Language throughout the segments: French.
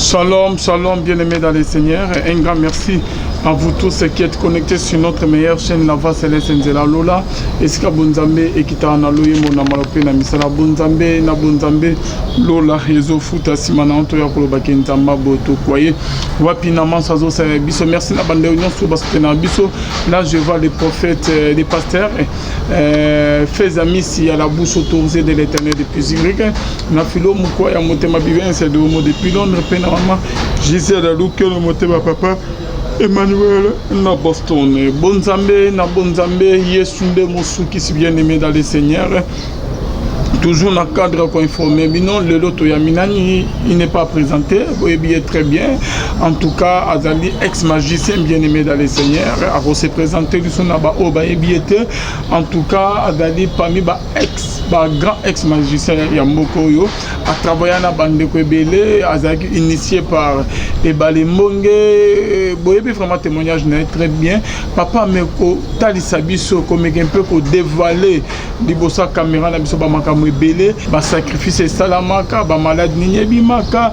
Shalom, shalom, bien-aimés dans les Seigneurs. Un grand merci à vous tous qui êtes connectés sur notre meilleure chaîne, La Voix Céleste Nzela Lola. Eska Bonzambe, Ekita Analoye, Mona Malope, na Misala Bonzambe, na Bonzambe, Lola, Réseau Futa, Simana, Antoya, Kolobake, Nzamba, Boto, Koye, Wapinaman, Sazo, Biso. Merci à la bande de Union, Soubastena, Biso. Là, je vois les prophètes, les pasteurs, fais amis si à la bouche autorisée de l'éternel depuis Y. Na Philo, Moukoya, Motema Bivin, c'est de Homo depuis Londres, Pénarama, Gisèle, Louke, le Motema Papa. Emmanuel na Boston, Bonzambe, na Bonzambe, Yesunde Moussouki, si bien aimé dans les Seigneurs. Toujours dans le cadre qu'on informe, mais non, le loto Yaminani, il n'est pas présenté, vous voyez très bien. En tout cas, Azali, ex-magicien bien aimé dans les Seigneurs, a se présenté, en tout cas, Azali, parmi grand ex-magicien Yambokoyo, a travaillé dans la bande de Kwebele, Azali, initié par Ebale Mbonge, vous voyez vraiment témoignage très bien. Papa Meko, Talisabiso, comme un peu pour dévoiler, Libosa caméra, Nabiso Bamaka. Belé, ba sacrifice salamaka, ba malade ninyebi maka,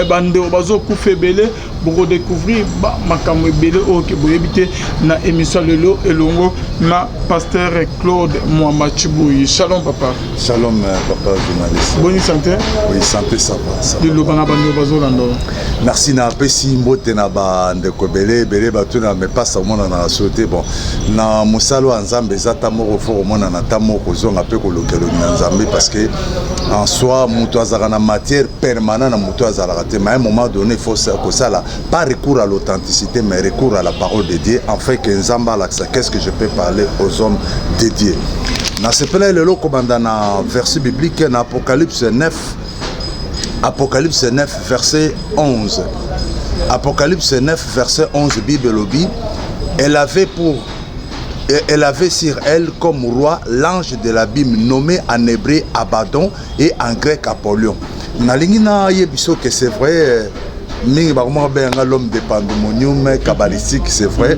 bande obazo koufe belé, pour découvrir ba makamwe belé ok boyebité na émission lelo elongo na pasteur Claude Mouamachibouyi. Shalom papa. Shalom papa journaliste. Bonne santé. Oui, santé ça va. Le bana bande obazo lando. Merci na pesi mbote na ba ndeko belé belé batuna me passa mona na sauté bon. Na musalo nzambe zata moko fo mona na tamoko zonga pe ko lokelo na nzambe parce que en soi muto azala na matière permanente na muto azala raté mais à un moment donné il faut que ça là pas recours à l'authenticité mais recours à la parole de Dieu afin que nzamba l'accès qu'est-ce que je peux parler aux hommes dédiés na sepela le commandant na verset biblique na Apocalypse 9 verset 11 Apocalypse 9 verset 11 Bible lobby elle avait sur elle comme roi l'ange de l'abîme nommé en hébreu Abaddon et en grec Apollyon. Nalingina yebiso que c'est vrai, l'homme de pandemonium kabbalistique c'est vrai.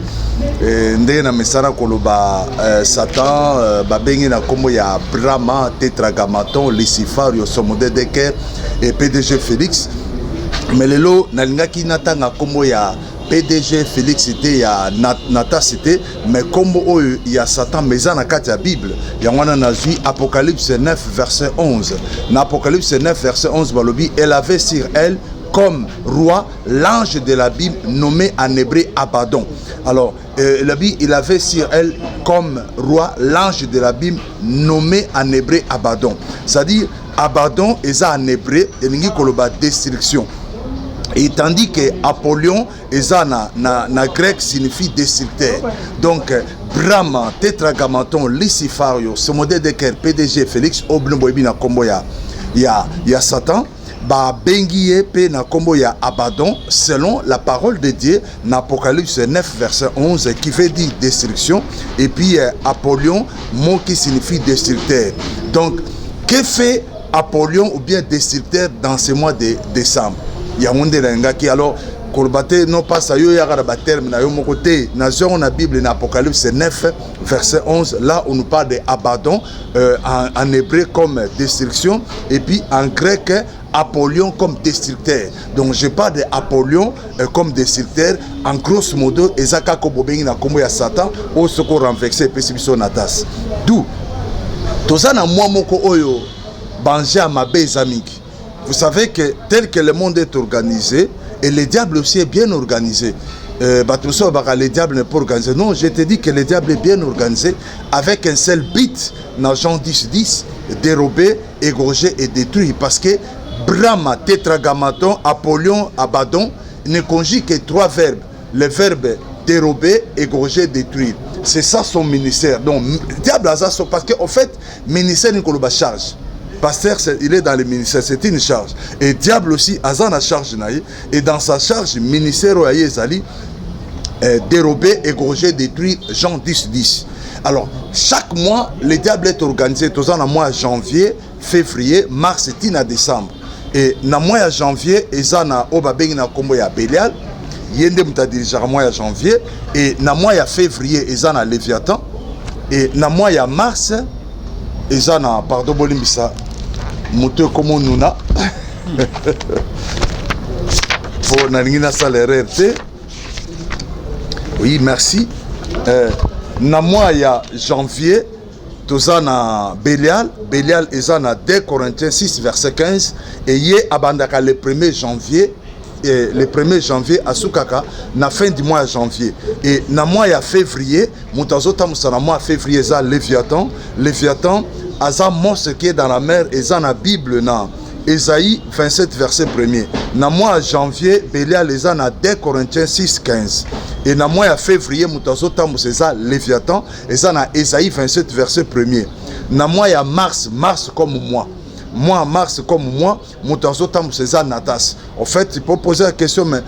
Ndenge na mesana koloba Satan babengi na kombo ya Brahma, Tetragrammaton, Lucifer, Yosomode Deker et PDG Félix. Mais lelo nalingaki natanga kombo ya PDG Félix c'était ya Nata c'était mais comme il y a Satan mais dans la Bible il y a Apocalypse 9 verset 11 dans Apocalypse 9 verset 11 balobi elle avait sur elle comme roi l'ange de l'abîme nommé en hébreu Abaddon. Alors il avait sur elle comme roi l'ange de l'abîme nommé en hébreu Abaddon. C'est-à-dire Abaddon est en hébreu et l'ingi koloba destruction. Et tandis que Apollyon na grec signifie destructeur. Donc Brahma, Tetragrammaton, Lucifer, ce modèle de Ker, PDG Félix, Obnboibi na kombo ya Satan, ba bengiye pe na kombo ya Abaddon selon la parole de Dieu na Apocalypse 9 verset 11 qui veut dire destruction et puis Apollyon mot qui signifie destructeur. Donc que fait Apollyon ou bien destructeur dans ce mois de décembre? Yamunde Lengaki alors Kolbate non pas ça yo yara ba terme na yo mon côté na on a Bible na Apocalypse 9 verset 11 là on nous parle de Abaddon en hébreu comme destruction et puis en grec Apollyon comme destructeur. Donc je parle de Apollyon comme destructeur en grosso modo ezaka ko bobengi na kombo ya Satan au soko renverser pécipiso natas. D'où tozana moi moko oyo banje à ma bezamiki. Vous savez que tel que le monde est organisé, et le diable aussi est bien organisé. Le diable n'est pas organisé. Non, je te dis que le diable est bien organisé avec un seul but, dans Jean 10, dérober, égorger et détruire. Parce que Brahma, Tetragrammaton, Apollyon, Abaddon ne conjugue que 3 verbes. Le verbe dérober, égorger, détruire. C'est ça son ministère. Donc, le diable a ça, parce qu'en fait, ministère n'est pas charge. Pasteur, il est dans le ministère, c'est une charge. Et diable aussi, Azan a charge. Et dans sa charge, ministère Zali, dérober, égorger, détruire, Jean 10. Alors, chaque mois, le diable est organisé. Tous en mois janvier, février, mars et décembre. Et dans le mois janvier, ils ont Obabeng na Kombo ya Bélial. Yende mta dirige le mois janvier. Et dans le mois février, ils ont Léviathan. Et dans le mois mars, ils ont, pardon, Bolimbisa. Moteur comme nous pour Nalingina Salererte. Oui, merci. Na mois il y a janvier, tout ça na Bélial. Bélial est na 2 Corinthiens 6, verset 15. Et hier, abandaka le 1er janvier. Et le 1er janvier à Soukaka, na fin du mois de janvier. Et na mois il y a février, Moutazota Moussana mois février, ça Léviathan. Léviathan, Aza monstre qui est dans la mer, et ça na Bible, na Ésaïe 27, verset 1er. Na mois de janvier, Bélial les na 2 Corinthiens 6, 15. Et na mois de février, Moutazota Mousseza Léviathan, et ça na Ésaïe 27, verset 1er. Na mois de mars, mars comme moi. Moi, mars comme moi, Moutazotam César Natas. En fait, il faut poser la question, mais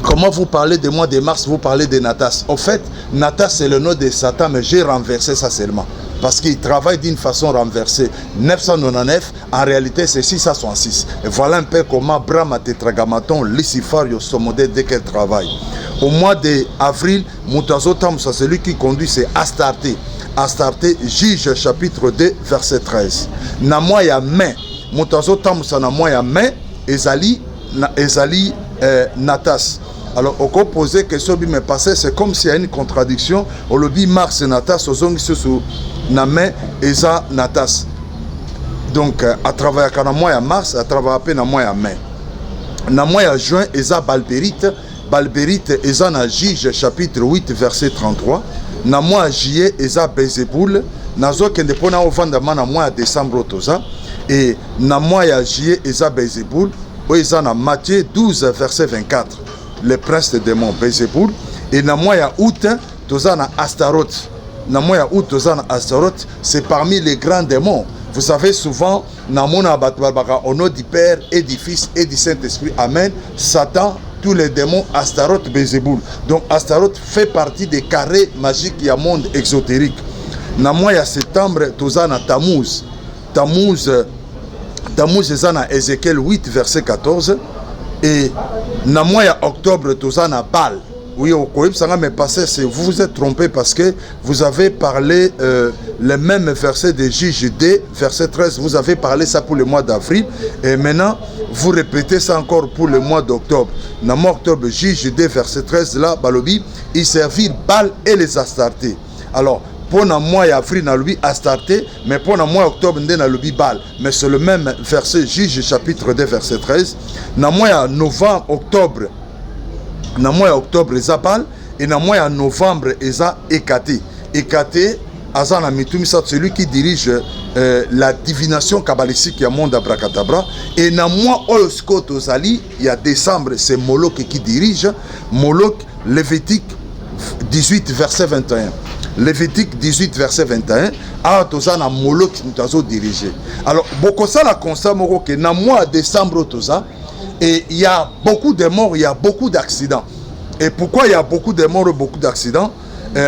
comment vous parlez de moi de mars, vous parlez de Natas? En fait, Natas c'est le nom de Satan, mais j'ai renversé ça seulement. Parce qu'il travaille d'une façon renversée. 999, en réalité c'est 666. Et voilà un peu comment Brahma Tetragrammaton, Lucifer, Yosomodé, dès qu'elle travaille. Au mois d'avril, Moutazotam, c'est celui qui conduit, c'est Astarté. Astarté, Juge chapitre 2, verset 13. Na moi ya mai, Moutazo Tamusa na moi ya mai, Ezali Natas. Alors, on peut poser question, mais passé, c'est comme s'il y a une contradiction. On le dit Mars Natas, aux ongles sous na mai, Eza Natas. Donc, à travers na moi ya mars, à travers à peine na moi ya mai. Na moi ya juin, Eza Balbérite. Balbérite, Eza na Juge chapitre 8, verset 33. Na mois juillet eza Bézéboul, nazo kende pona ovandama na mois décembre toza, et na mois ya juillet eza Bézéboul, ou eza na Matthieu 12 verset 24, le prince des démons Bézéboul, et na mois ya août toza na Astaroth. Na mois ya août toza na Astaroth, c'est parmi les grands démons. Vous savez souvent na mona batbaka au nom du Père et du Fils et du Saint-Esprit. Amen. Satan, tous les démons, Astaroth, Bézéboul. Donc Astaroth fait partie des carrés magiques du monde exotérique. Na mois ya septembre, toza na Tammuz. Tammuz est na Ézéchiel 8, verset 14. Et na mois ya octobre, toza na Baal. Oui, au Koïb, ça m'a passé, vous vous êtes trompé parce que vous avez parlé le même verset de Juge 2, verset 13, vous avez parlé ça pour le mois d'avril, et maintenant vous répétez ça encore pour le mois d'octobre. Dans le mois d'octobre, Juge 2, verset 13, là, Balobi, il servit Baal et les Astartés. Alors, pour le mois d'avril, on a le Astarté, mais pour le mois d'octobre, on a le Baal. Mais c'est le même verset, Juge chapitre 2, verset 13. Dans le mois de novembre, octobre, na mois octobre eza Baal, et na mois novembre eza Ekate. Ekate azana mitumisa, celui qui dirige la divination kabbalistique ya monde abracadabra. Et na mois Olosco Tozali, il y a décembre, c'est Moloch qui dirige. Moloch, Lévitique 18 verset 21. Lévitique 18 verset 21. Ah tozana Moloch nous dirigé. Alors beaucoup ça la constat moko que na mois décembre toza. Et il y a beaucoup de morts, il y a beaucoup d'accidents. Et pourquoi il y a beaucoup de morts et beaucoup d'accidents?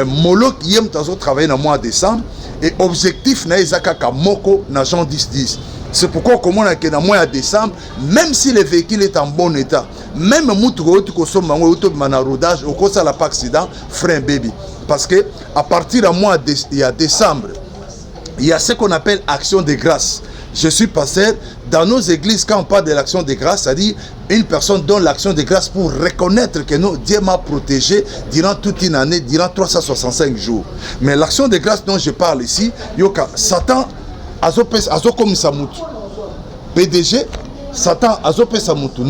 Moloch yem tazo travailler dans le mois de décembre. Et objectif na ezakaka moko na Jean 10-10. C'est pourquoi comme on a que dans le mois de décembre, même si le véhicule est en bon état, même moutou tu consomme mango auto manarodage au cause la pas accident, frein baby. Parce que à partir du mois de décembre, il y a ce qu'on appelle action de grâce. Je suis pasteur. Dans nos églises, quand on parle de l'action de grâce, c'est-à-dire une personne donne l'action de grâce pour reconnaître que non, Dieu m'a protégé durant toute une année, durant 365 jours. Mais l'action de grâce dont je parle ici, yoka, Satan, azo comme Samutu. PDG, Satan, azo Samutu.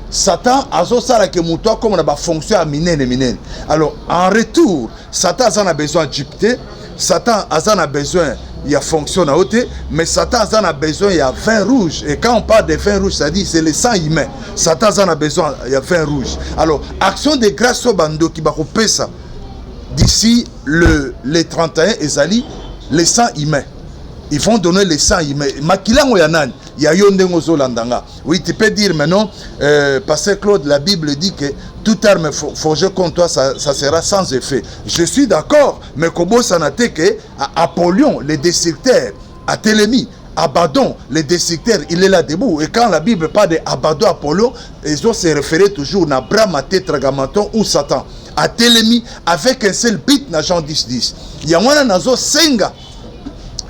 Satan, azo sala ke mutu comme on a fonction à minen. Alors, en retour, Satan en a besoin d'Égypte. Satan en a besoin. Il y a fonction à côté, mais Satan en a besoin, il y a vin rouge. Et quand on parle de vin rouge, ça dit c'est le sang humain. Satan en a besoin, il y a vin rouge. Alors, action de grâce au bando qui va couper ça. D'ici le 31, Ezali, le sang humain. Ils vont donner le sang humain. Makilang Oyanan, il y a Yondengozo Landanga. Oui, tu peux dire maintenant, Pasteur Claude, la Bible dit que toute arme forgée contre toi, ça sera sans effet. Je suis d'accord, mais Kobo Sanate que Apollon, le destructeur, à Télémie, Abaddon, le destructeur, il est là debout. Et quand la Bible parle d'Abaddon, Apollon, ils ont se référé toujours à Brahma, Tetragrammaton ou Satan. À Télémie, avec un seul but, dans Jean 10-10. Il y a un nazo senga.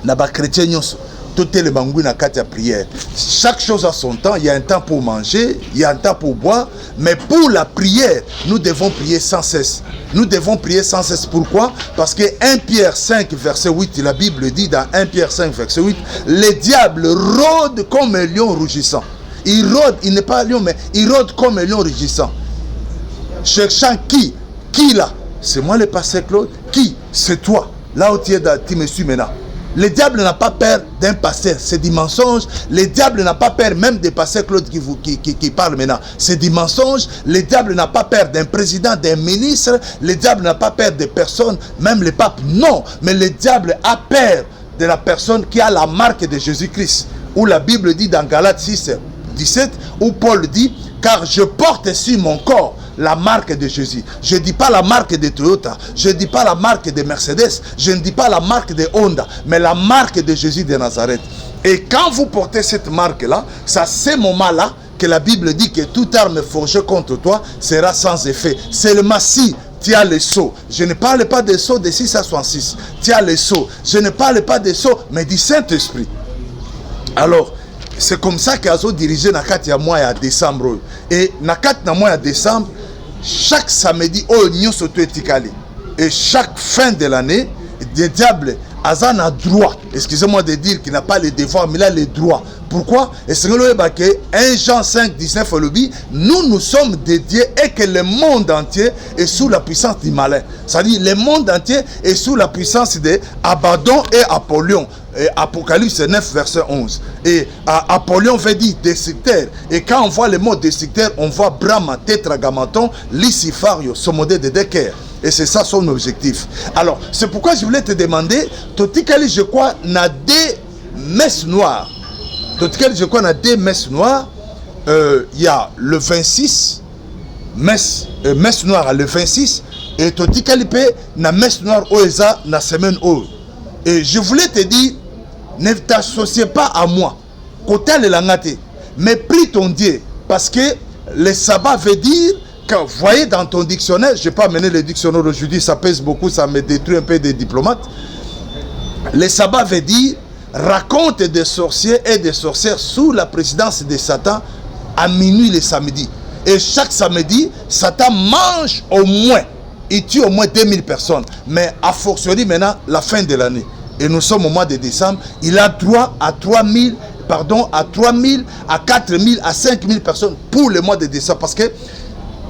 Naba chrétien nyonso Tout est le bangou na kati ya prière. Chaque chose a son temps. Il y a un temps pour manger, il y a un temps pour boire. Mais pour la prière, nous devons prier sans cesse. Nous devons prier sans cesse. Pourquoi? Parce que 1 Pierre 5, verset 8, la Bible dit dans 1 Pierre 5, verset 8, les diables rôdent comme un lion rugissant. Il rôde, il n'est pas un lion, mais il rôde comme un lion rugissant. Cherchant qui? Qui là? C'est moi le pasteur Claude. Qui? C'est toi. Là où tu me suis maintenant. Le diable n'a pas peur d'un pasteur, c'est du mensonge. Le diable n'a pas peur même des pasteurs Claude qui parle maintenant. C'est du mensonge. Le diable n'a pas peur d'un président, d'un ministre. Le diable n'a pas peur des personnes, même le pape. Non, mais le diable a peur de la personne qui a la marque de Jésus-Christ. Où la Bible dit dans Galates 6, 17, où Paul dit, car je porte sur mon corps la marque de Jésus. Je ne dis pas la marque de Toyota, je ne dis pas la marque de Mercedes, je ne dis pas la marque de Honda, mais la marque de Jésus de Nazareth. Et quand vous portez cette marque-là, c'est à ce moment-là que la Bible dit que toute arme forgée contre toi sera sans effet. Seulement si tu as le sceau. Je ne parle pas des sceaux de 666. Tu as le sceau. Je ne parle pas des sceaux, mais du Saint-Esprit. Alors, c'est comme ça qu'ils ont dirigé na kati ya mois ya décembre. Et na kati na mois ya décembre, chaque samedi, et chaque fin de l'année, des diables, Azan a droit, excusez-moi de dire qu'il n'a pas les devoirs, mais il a les droits. Pourquoi? Et c'est que 1 Jean 5, 19, nous sommes dédiés et que le monde entier est sous la puissance du malin. C'est-à-dire, le monde entier est sous la puissance de Abaddon et Apollyon. Et Apocalypse 9, verset 11. Et Apollyon veut dire destructeur. Et quand on voit le mot destructeur, on voit Brahma, Tetragrammaton, Lysifario, son modèle de Decker. Et c'est ça son objectif. Alors, c'est pourquoi je voulais te demander, Totikali, je crois, n'a des messes noires. Totikali, je crois, n'a des messes noires. Il y a le 26, messe noire le 26. Et Totikali, n'a messe noire Oeza, na semaine O. Et je voulais te dire, ne t'associe pas à moi. Côté le langate. Mais prie ton Dieu. Parce que le sabbat veut dire que, vous voyez dans ton dictionnaire, je n'ai pas amené le dictionnaire aujourd'hui, ça pèse beaucoup, ça me détruit un peu des diplomates. Le sabbat veut dire raconte des sorciers et des sorcières sous la présidence de Satan à minuit le samedi. Et chaque samedi, Satan mange au moins, il tue au moins 2000 personnes. Mais a fortiori maintenant, la fin de l'année. Et nous sommes au mois de décembre, il a droit à 3000, à 4000, à 4000, à 5000 personnes pour le mois de décembre. Parce que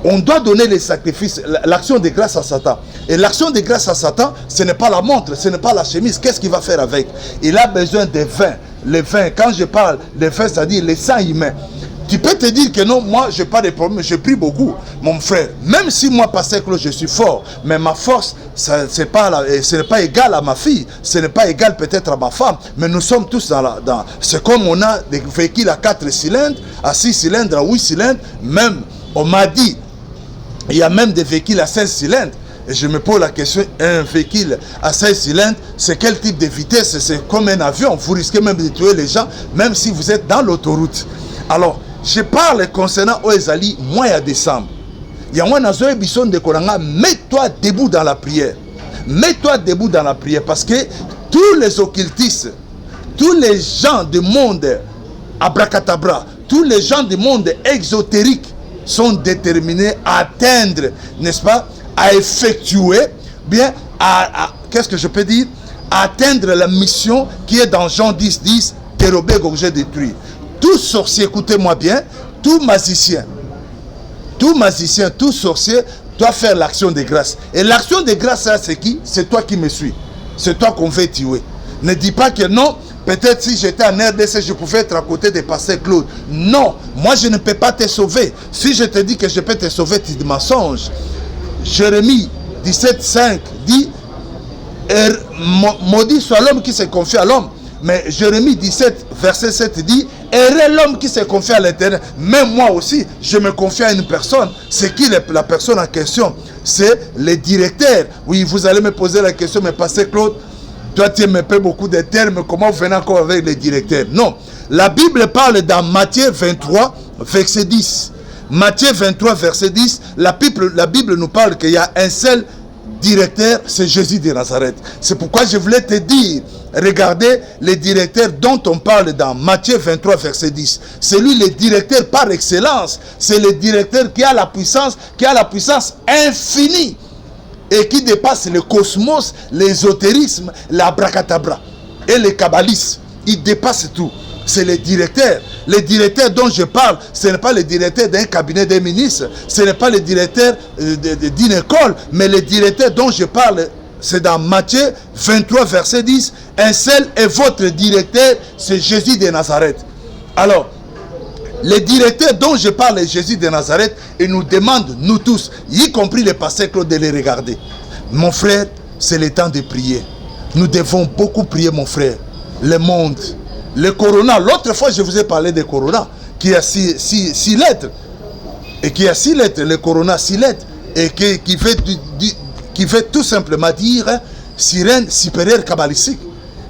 on doit donner les sacrifices, l'action de grâce à Satan. Et l'action de grâce à Satan, ce n'est pas la montre, ce n'est pas la chemise. Qu'est-ce qu'il va faire avec? Il a besoin de vin. Le vin, quand je parle de vin, c'est-à-dire le sang humain. Tu peux te dire que non, moi, je n'ai pas de problème, je prie beaucoup, mon frère. Même si moi, pasteur Claude, je suis fort, mais ma force, ce n'est pas égal à ma fille, ce n'est pas égal peut-être à ma femme, mais nous sommes tous dans c'est comme on a des véhicules à 4 cylindres, à 6 cylindres, à 8 cylindres, même, on m'a dit, il y a même des véhicules à 16 cylindres. Et je me pose la question, un véhicule à 16 cylindres, c'est quel type de vitesse? C'est comme un avion, vous risquez même de tuer les gens, même si vous êtes dans l'autoroute. Alors, je parle concernant Oezali, mois à décembre. Il y a un Zoé Bisson de Koranga, mets-toi debout dans la prière. Mets-toi debout dans la prière parce que tous les occultistes, tous les gens du monde abracadabra, tous les gens du monde exotérique sont déterminés à atteindre, n'est-ce pas, à effectuer, bien, qu'est-ce que je peux dire, à atteindre la mission qui est dans Jean 10, 10, dérober, gorger, détruire. Tout sorcier, écoutez-moi bien, tout magicien, tout sorcier doit faire l'action de grâce. Et l'action de grâce, c'est qui? C'est toi qui me suis. C'est toi qu'on veut tuer. Ne dis pas que non, peut-être si j'étais en RDC, je pouvais être à côté de pasteur Claude. Non, moi je ne peux pas te sauver. Si je te dis que je peux te sauver, tu dis mensonge. Jérémie 17,5 dit, maudit soit l'homme qui se confie à l'homme. Mais Jérémie 17, verset 7 dit, heureux l'homme qui se confie à l'Éternel. Même moi aussi, je me confie à une personne. C'est qui la personne en question? C'est le directeur. Oui, vous allez me poser la question, mais pasteur Claude, toi tu me paies beaucoup de termes, comment vous venez encore avec le directeur? Non, la Bible parle dans Matthieu 23, verset 10. Matthieu 23, verset 10, la Bible nous parle qu'il y a un seul directeur, c'est Jésus de Nazareth. C'est pourquoi je voulais te dire, regardez les directeurs dont on parle dans Matthieu 23, verset 10. C'est lui le directeur par excellence. C'est le directeur qui a la puissance infinie et qui dépasse le cosmos, l'ésotérisme, l'abracadabra et les kabbalistes. Il dépasse tout. C'est le directeur. Le directeur dont je parle, ce n'est pas le directeur d'un cabinet des ministres, ce n'est pas le directeur d'une école, mais le directeur dont je parle, c'est dans Matthieu 23, verset 10. Un seul est votre directeur, c'est Jésus de Nazareth. Alors, le directeur dont je parle est Jésus de Nazareth et nous demande, nous tous, y compris les pasteurs Claude, de les regarder. Mon frère, c'est le temps de prier. Nous devons beaucoup prier, mon frère. Le monde, le corona, l'autre fois je vous ai parlé de corona, qui a 6 lettres. Et qui a 6 lettres, le corona 6 lettres. Et qui veut tout simplement dire sirène supérieure kabbalistique.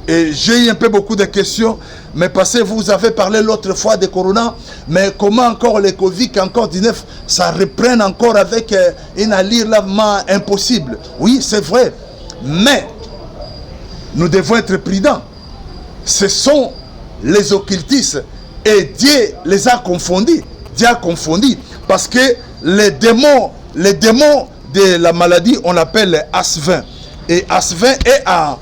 Et j'ai eu un peu beaucoup de questions, mais parce que vous avez parlé l'autre fois de corona, mais comment encore le Covid, encore 19, ça reprenne encore avec une allure impossible. Oui, c'est vrai, mais nous devons être prudents. Ce sont les occultistes et Dieu les a confondus. Dieu a confondu parce que les démons de la maladie, on l'appelle Asvin. Et Asvin est en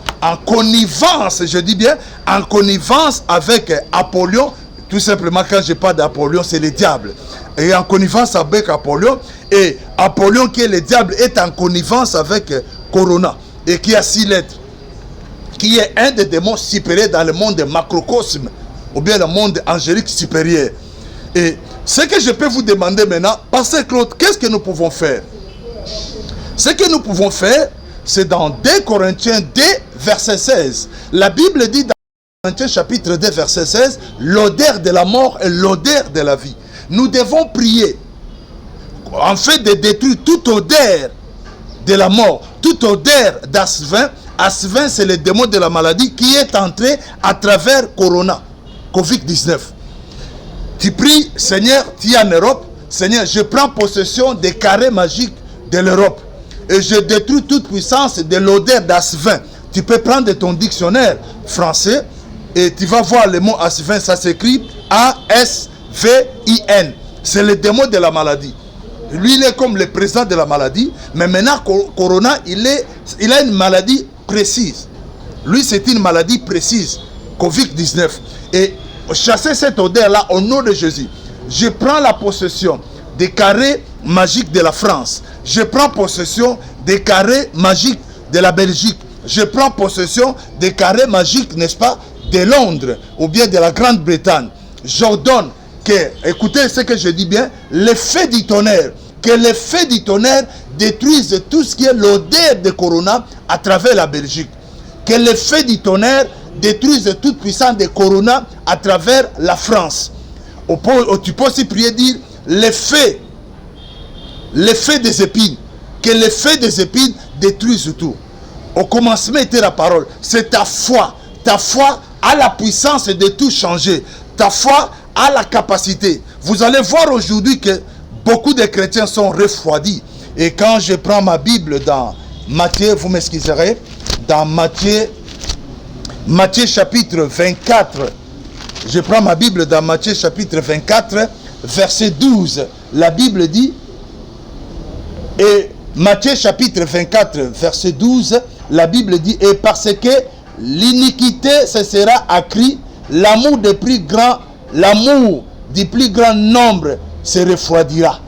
connivence, je dis bien, en connivence avec Apollyon. Tout simplement, quand je parle d'Apollyon, c'est le diable. Et en connivence avec Apollyon. Et Apollyon, qui est le diable, est en connivence avec Corona. Et qui a 6 lettres. Qui est un des démons supérieurs dans le monde macrocosme. Ou bien le monde angélique supérieur. Et ce que je peux vous demander maintenant, Pasteur Claude, qu'est-ce que nous pouvons faire? Ce que nous pouvons faire, c'est dans 2 Corinthiens 2, verset 16. La Bible dit dans Corinthiens chapitre 2, verset 16, l'odeur de la mort et l'odeur de la vie. Nous devons prier en fait de détruire toute odeur de la mort, toute odeur d'Asvin. Asvin, c'est le démon de la maladie qui est entré à travers Corona, Covid-19. Tu pries, Seigneur, tu es en Europe. Seigneur, je prends possession des carrés magiques de l'Europe. Et je détruis toute puissance de l'odeur d'Asvin. Tu peux prendre ton dictionnaire français et tu vas voir le mot Asvin, ça s'écrit A-S-V-I-N. C'est le démon de la maladie. Lui, il est comme le président de la maladie, mais maintenant, Corona, il a une maladie précise. Lui, c'est une maladie précise, Covid-19. Et chasser cette odeur-là au nom de Jésus. Je prends la possession des carrés magiques de la France. Je prends possession des carrés magiques de la Belgique. Je prends possession des carrés magiques, n'est-ce pas, de Londres ou bien de la Grande-Bretagne. J'ordonne que, écoutez ce que je dis bien, l'effet du tonnerre, que l'effet du tonnerre détruise tout ce qui est l'odeur de Corona à travers la Belgique. Que l'effet du tonnerre détruise toute puissance de Corona à travers la France. Tu peux aussi prier, dire l'effet des épines, que l'effet des épines détruise tout. Au commencement était la parole. C'est ta foi. Ta foi a la puissance de tout changer. Ta foi a la capacité. Vous allez voir aujourd'hui que beaucoup de chrétiens sont refroidis. Et quand je prends ma Bible dans Matthieu, vous m'excuserez, dans Matthieu chapitre 24, je prends ma Bible dans Matthieu chapitre 24, verset 12. La Bible dit, et Matthieu chapitre 24, verset 12, la Bible dit, et parce que l'iniquité se sera accrue, l'amour du plus grand nombre se refroidira.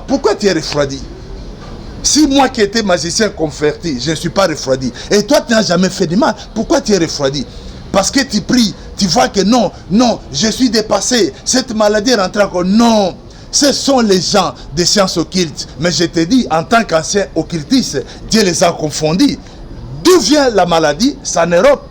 Pourquoi tu es refroidi? Si moi qui étais magicien converti, je ne suis pas refroidi, et toi tu n'as jamais fait de mal, pourquoi tu es refroidi? Parce que tu pries, tu vois que non, je suis dépassé, cette maladie rentre encore. Non, ce sont les gens des sciences occultes. Mais je te dis, en tant qu'ancien occultiste, Dieu les a confondus. D'où vient la maladie? C'est en Europe.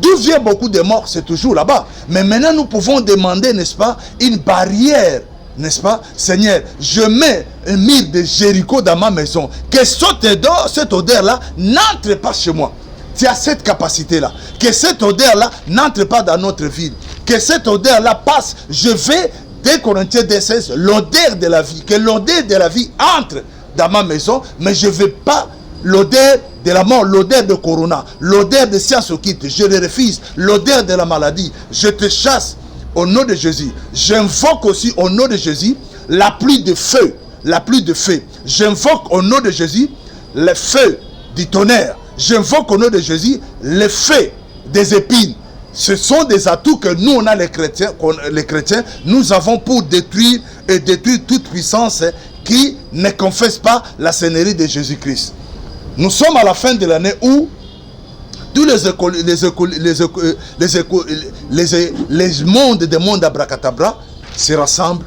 D'où vient beaucoup de morts? C'est toujours là-bas. Mais maintenant, nous pouvons demander, n'est-ce pas, une barrière, n'est-ce pas? Seigneur, je mets un mur de Jéricho dans ma maison. Que cette odeur-là n'entre pas chez moi. Tu as cette capacité-là. Que cette odeur-là n'entre pas dans notre ville. Que cette odeur-là passe. Je vais, 2 Corinthiens 2:16, l'odeur de la vie. Que l'odeur de la vie entre dans ma maison, mais je ne vais pas l'odeur de la mort, l'odeur de Corona, l'odeur de science occulte. Je le refuse. L'odeur de la maladie. Je te chasse au nom de Jésus. J'invoque aussi au nom de Jésus la pluie de feu. La pluie de feu. J'invoque au nom de Jésus le feu du tonnerre. J'invoque au nom de Jésus le feu des épines. Ce sont des atouts que nous, on a les chrétiens, nous avons pour détruire et détruire toute puissance qui ne confesse pas la seigneurie de Jésus-Christ. Nous sommes à la fin de l'année où tous les mondes des mondes abracadabra se rassemblent,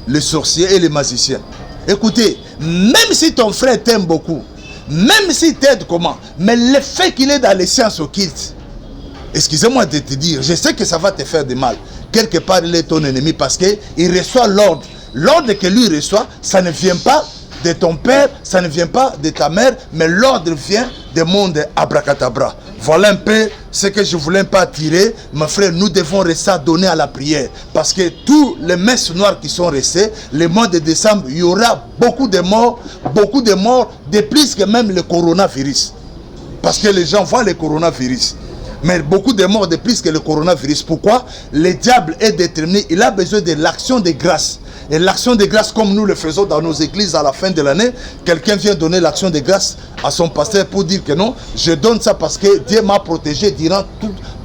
les sorciers et les magiciens. Écoutez, même si ton frère t'aime beaucoup, même s'il t'aide comment, mais le fait qu'il est dans les sciences occultes, excusez-moi de te dire, je sais que ça va te faire du mal. Quelque part, il est ton ennemi parce qu'il reçoit l'ordre. L'ordre que lui reçoit, ça ne vient pas de ton père, ça ne vient pas de ta mère, mais l'ordre vient du monde abracadabra. Voilà un peu ce que je voulais pas attirer. Mes frères, nous devons rester donner à la prière. Parce que tous les messes noires qui sont restées, le mois de décembre, il y aura beaucoup de morts, de plus que même le coronavirus. Parce que les gens voient le coronavirus. Mais beaucoup de morts de plus que le coronavirus. Pourquoi? Le diable est déterminé. Il a besoin de l'action de grâce. Et l'action de grâce, comme nous le faisons dans nos églises à la fin de l'année, quelqu'un vient donner l'action de grâce à son pasteur pour dire que non, je donne ça parce que Dieu m'a protégé durant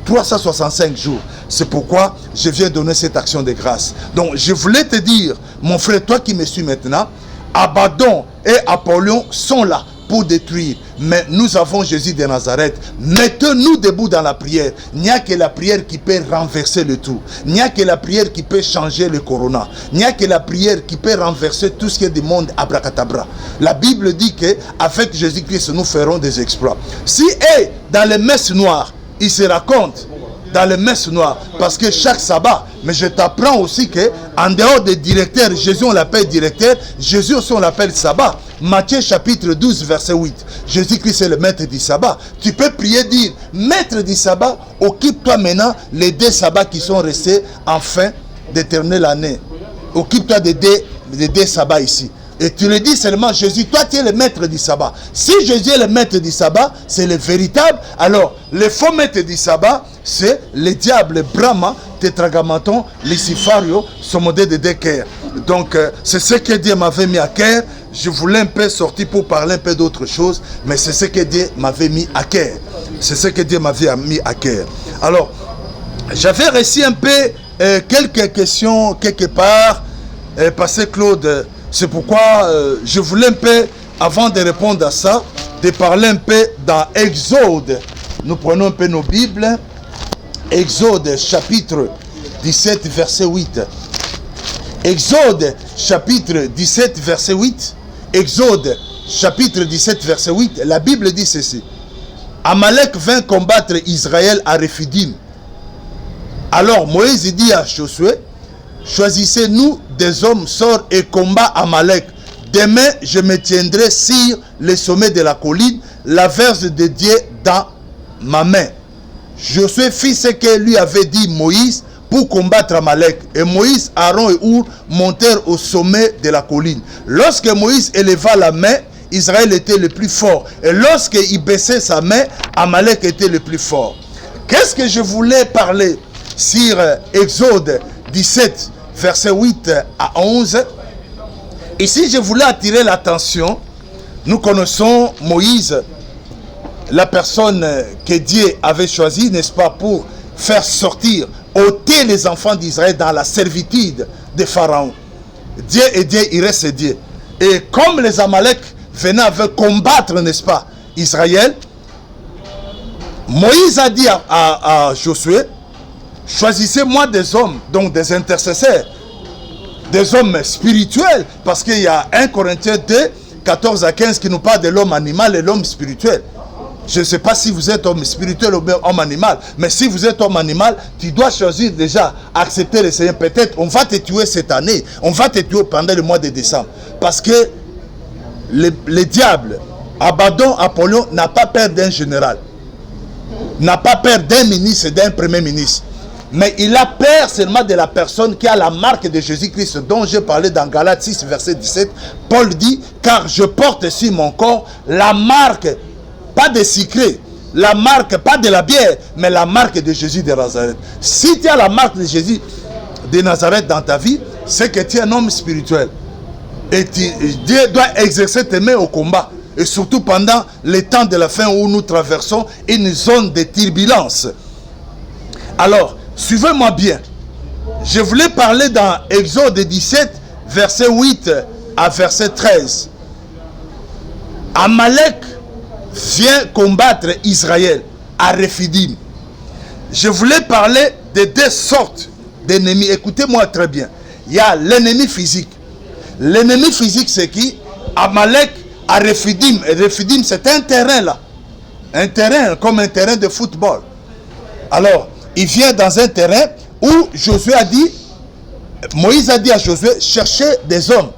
365 jours. C'est pourquoi je viens donner cette action de grâce. Donc, je voulais te dire, mon frère, toi qui me suis maintenant, Abaddon et Apollyon sont là pour détruire. Mais nous avons Jésus de Nazareth. Mettez-nous debout dans la prière. Il n'y a que la prière qui peut renverser le tout. Il n'y a que la prière qui peut changer le corona. Il n'y a que la prière qui peut renverser tout ce qui est du monde abracadabra. La Bible dit qu'avec Jésus-Christ, nous ferons des exploits. Si dans les messes noires, il se raconte dans les messes noires, parce que chaque sabbat, mais je t'apprends aussi que en dehors des directeurs, Jésus on l'appelle directeur, Jésus aussi on l'appelle sabbat. Matthieu chapitre 12 verset 8. Jésus-Christ est le maître du sabbat. Tu peux prier, dire, maître du sabbat, occupe-toi maintenant les 2 sabbats qui sont restés en fin de terminer l'année. Occupe-toi des deux sabbats ici. Et tu le dis seulement, Jésus, toi tu es le maître du sabbat. Si Jésus est le maître du sabbat, c'est le véritable. Alors, le faux maître du sabbat, c'est le diable, Brahma, Tétragrammaton, Lucifario, son modèle de Decker. Donc, c'est ce que Dieu m'avait mis à cœur. Je voulais un peu sortir pour parler un peu d'autre chose, mais c'est ce que Dieu m'avait mis à cœur. C'est ce que Dieu m'avait mis à cœur. Alors, j'avais reçu un peu quelques questions quelque part, parce que Claude, c'est pourquoi je voulais un peu, avant de répondre à ça, de parler un peu dans Exode. Nous prenons un peu nos Bibles. Exode chapitre 17 verset 8. Exode chapitre 17 verset 8. Exode chapitre 17 verset 8. La Bible dit ceci. Amalek vint combattre Israël à Rephidim. Alors Moïse dit à Josué, choisissez-nous des hommes, sort et combat Amalek. Demain, je me tiendrai sur le sommet de la colline, la verge de Dieu dans ma main. Josué fit ce que lui avait dit Moïse pour combattre Amalek. Et Moïse, Aaron et Our montèrent au sommet de la colline. Lorsque Moïse éleva la main, Israël était le plus fort. Et lorsqu'il baissait sa main, Amalek était le plus fort. Qu'est-ce que je voulais parler sur Exode 17, verset 8 à 11. Ici, je voulais attirer l'attention. Nous connaissons Moïse, la personne que Dieu avait choisie, n'est-ce pas, pour faire sortir, ôter les enfants d'Israël dans la servitude de Pharaon. Dieu est Dieu, il reste Dieu. Et comme les Amalek venaient avec combattre, n'est-ce pas, Israël, Moïse a dit à Josué, choisissez-moi des hommes, donc des intercesseurs, des hommes spirituels, parce qu'il y a 1 Corinthiens 2, 14 à 15 qui nous parle de l'homme animal et l'homme spirituel. Je ne sais pas si vous êtes homme spirituel ou bien homme animal, mais si vous êtes homme animal, tu dois choisir déjà, accepter le Seigneur. Peut-être on va te tuer cette année, on va te tuer pendant le mois de décembre, parce que le diable, Abaddon, Apollyon, n'a pas peur d'un général, n'a pas peur d'un ministre, d'un premier ministre. Mais il a peur seulement de la personne qui a la marque de Jésus-Christ, dont j'ai parlé dans Galates 6, verset 17. Paul dit, car je porte sur mon corps la marque, pas de secret, la marque, pas de la bière, mais la marque de Jésus de Nazareth. Si tu as la marque de Jésus de Nazareth dans ta vie, c'est que tu es un homme spirituel. Et tu dois exercer tes mains au combat. Et surtout pendant les temps de la fin où nous traversons une zone de turbulence. Alors, suivez-moi bien. Je voulais parler dans Exode 17, verset 8 à verset 13. Amalek vient combattre Israël à Rephidim. Je voulais parler de deux sortes d'ennemis. Écoutez-moi très bien. Il y a l'ennemi physique. L'ennemi physique, c'est qui? Amalek à Rephidim. Et Rephidim, c'est un terrain là. Un terrain comme un terrain de football. Alors, il vient dans un terrain où Josué a dit, Moïse a dit à Josué, cherchez des hommes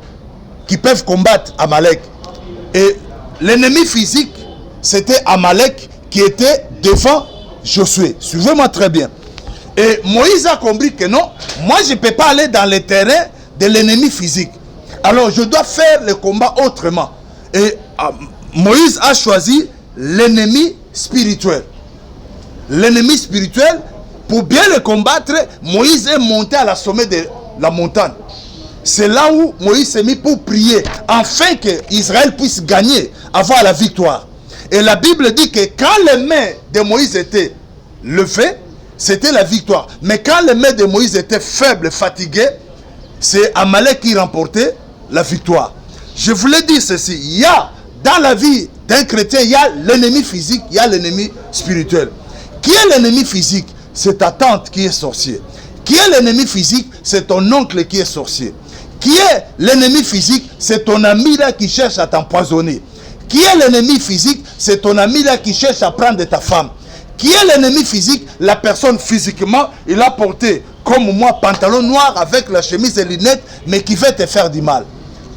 qui peuvent combattre Amalek. Et l'ennemi physique, c'était Amalek qui était devant Josué. Suivez-moi très bien. Et Moïse a compris que non, moi je ne peux pas aller dans le terrain de l'ennemi physique. Alors je dois faire le combat autrement. Et Moïse a choisi l'ennemi spirituel. L'ennemi spirituel, pour bien le combattre, Moïse est monté à la sommet de la montagne. C'est là où Moïse s'est mis pour prier, afin que Israël puisse gagner, avoir la victoire. Et la Bible dit que quand les mains de Moïse étaient levées, c'était la victoire. Mais quand les mains de Moïse étaient faibles, fatiguées, c'est Amalek qui remportait la victoire. Je voulais dire ceci, il y a dans la vie d'un chrétien, il y a l'ennemi physique, il y a l'ennemi spirituel. Qui est l'ennemi physique? C'est ta tante qui est sorcier. Qui est l'ennemi physique? C'est ton oncle qui est sorcier. Qui est l'ennemi physique? C'est ton ami là qui cherche à t'empoisonner. Qui est l'ennemi physique? C'est ton ami là qui cherche à prendre ta femme. Qui est l'ennemi physique? La personne physiquement, il a porté comme moi pantalon noir avec la chemise et lunettes, mais qui veut te faire du mal.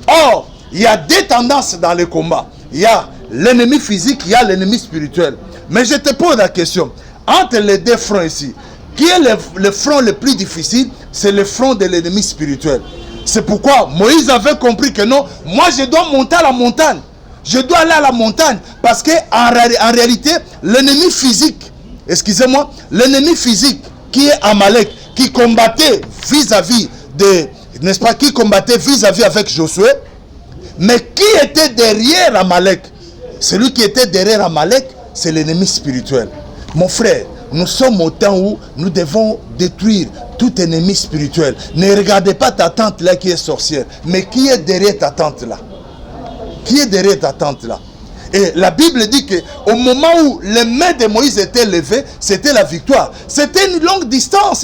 Or, il y a deux tendances dans le combat. Il y a l'ennemi physique, il y a l'ennemi spirituel. Mais je te pose la question, entre les deux fronts ici, qui est le front le plus difficile? C'est le front de l'ennemi spirituel. C'est pourquoi Moïse avait compris que non, moi je dois monter à la montagne. Je dois aller à la montagne. Parce qu'en réalité, l'ennemi physique, excusez-moi, l'ennemi physique qui est Amalek, qui combattait vis-à-vis de, n'est-ce pas, qui combattait vis-à-vis avec Josué, mais qui était derrière Amalek? Celui qui était derrière Amalek, c'est l'ennemi spirituel. Mon frère, nous sommes au temps où nous devons détruire tout ennemi spirituel. Ne regardez pas ta tante là qui est sorcière, mais qui est derrière ta tante là? Qui est derrière ta tante là? Et la Bible dit qu'au moment où les mains de Moïse étaient levées, c'était la victoire. C'était une longue distance,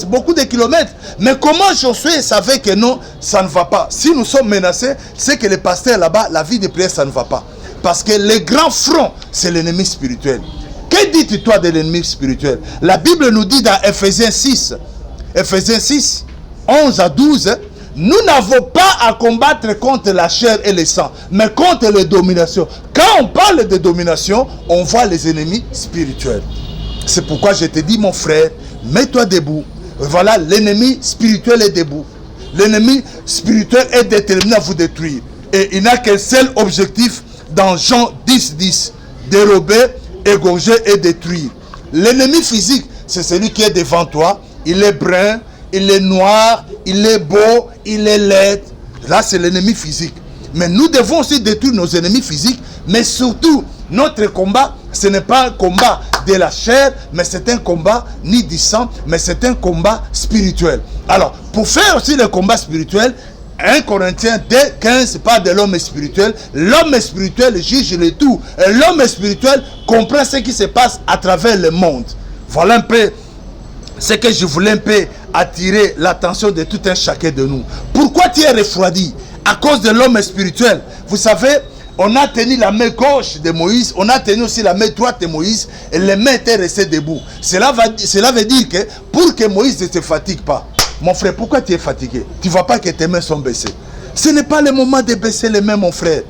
beaucoup de kilomètres. Mais comment Josué savait que non, ça ne va pas? Si nous sommes menacés, c'est que les pasteurs là-bas, la vie de prière, ça ne va pas. Parce que le grand front, c'est l'ennemi spirituel. Que dis-tu-toi de l'ennemi spirituel? La Bible nous dit dans Ephésiens 6, 11 à 12, nous n'avons pas à combattre contre la chair et le sang, mais contre les dominations. Quand on parle de domination, on voit les ennemis spirituels. C'est pourquoi je te dis, mon frère, mets-toi debout. Voilà, l'ennemi spirituel est debout. L'ennemi spirituel est déterminé à vous détruire. Et il n'a qu'un seul objectif dans Jean 10, 10. Dérober, égorger et détruire. L'ennemi physique, c'est celui qui est devant toi. Il est brun, il est noir, il est beau, il est laid. Là, c'est l'ennemi physique. Mais nous devons aussi détruire nos ennemis physiques. Mais surtout, notre combat, ce n'est pas un combat de la chair, mais c'est un combat ni du sang, mais c'est un combat spirituel. Alors, pour faire aussi le combat spirituel, 1 Corinthiens 2, 15 parle de l'homme spirituel. L'homme spirituel juge le tout. Et l'homme spirituel comprend ce qui se passe à travers le monde. Voilà un peu ce que je voulais un peu attirer l'attention de tout un chacun de nous. Pourquoi tu es refroidi? À cause de l'homme spirituel. Vous savez, on a tenu la main gauche de Moïse, on a tenu aussi la main droite de Moïse, et les mains étaient restées debout. Cela veut dire que pour que Moïse ne se fatigue pas, mon frère, pourquoi tu es fatigué? Tu ne vois pas que tes mains sont baissées. Ce n'est pas le moment de baisser les mains, mon frère.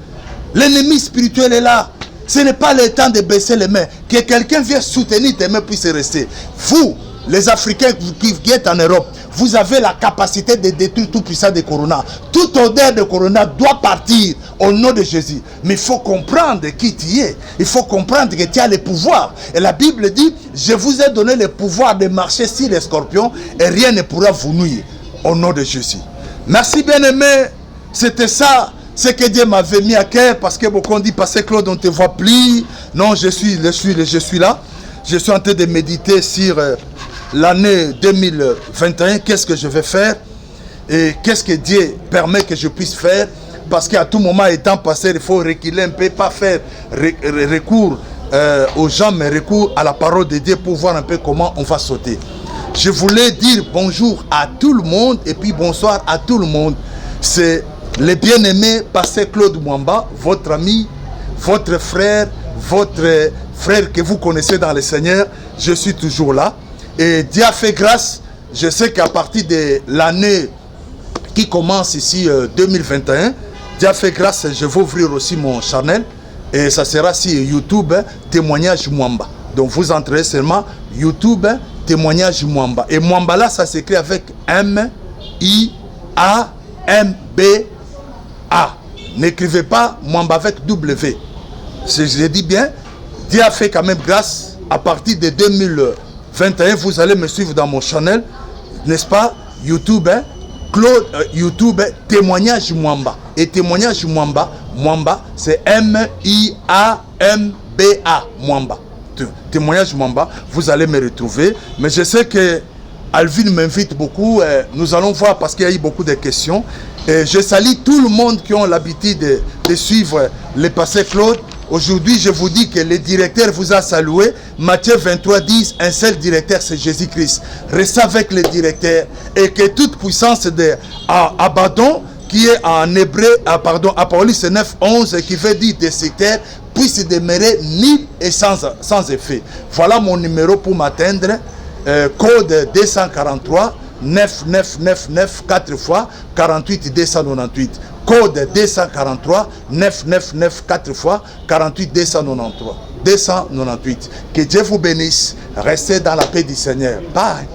L'ennemi spirituel est là. Ce n'est pas le temps de baisser les mains. Que quelqu'un vienne soutenir tes mains puisse rester. Vous, les Africains qui êtes en Europe, vous avez la capacité de détruire tout puissant de Corona. Toute odeur de Corona doit partir au nom de Jésus. Mais il faut comprendre qui tu es. Il faut comprendre que tu as le pouvoir. Et la Bible dit, je vous ai donné le pouvoir de marcher sur les scorpions et rien ne pourra vous nuire. Au nom de Jésus. Merci bien-aimé. C'était ça. Ce que Dieu m'avait mis à cœur, parce que beaucoup ont dit, Pasteur Claude, on ne te voit plus. Non, je suis là. Je suis en train de méditer sur l'année 2021. Qu'est-ce que je vais faire? Et qu'est-ce que Dieu permet que je puisse faire? Parce qu'à tout moment, étant passé, il faut reculer un peu, pas faire recours aux gens, mais recours à la parole de Dieu pour voir un peu comment on va sauter. Je voulais dire bonjour à tout le monde et puis bonsoir à tout le monde. C'est le bien-aimé Pasteur Claude Mwamba, votre ami, votre frère que vous connaissez dans le Seigneur. Je suis toujours là. Et Dieu a fait grâce. Je sais qu'à partir de l'année qui commence ici, 2021, Dieu a fait grâce. Je vais ouvrir aussi mon channel. Et ça sera sur YouTube, Témoignage Mwamba. Donc vous entrez seulement YouTube, Témoignage Mwamba. Et Mwamba là, ça s'écrit avec M-I-A-M-B-A. N'écrivez pas Mwamba avec W. Je dis bien, Dieu a fait quand même grâce. À partir de 2021, vous allez me suivre dans mon channel, n'est-ce pas? YouTube, YouTube, Témoignage Mwamba. Et Témoignage Mwamba, Mwamba, c'est M-I-A-M-B-A, Mwamba. Témoignage Mwamba, vous allez me retrouver. Mais je sais que Alvin m'invite beaucoup. Nous allons voir parce qu'il y a eu beaucoup de questions. Et je salue tout le monde qui ont l'habitude de suivre le Pasteur Claude. Aujourd'hui, je vous dis que le directeur vous a salué. Matthieu 23, 10, un seul directeur, c'est Jésus-Christ. Restez avec le directeur et que toute puissance de Abaddon, qui est en hébreu, Apocalypse 9, 11, qui veut dire destructeur, puisse demeurer nul et sans effet. Voilà mon numéro pour m'atteindre. Code 243 9999 4 fois 48 298. Code 243 999 4 fois 48 298. Que Dieu vous bénisse. Restez dans la paix du Seigneur. Bye.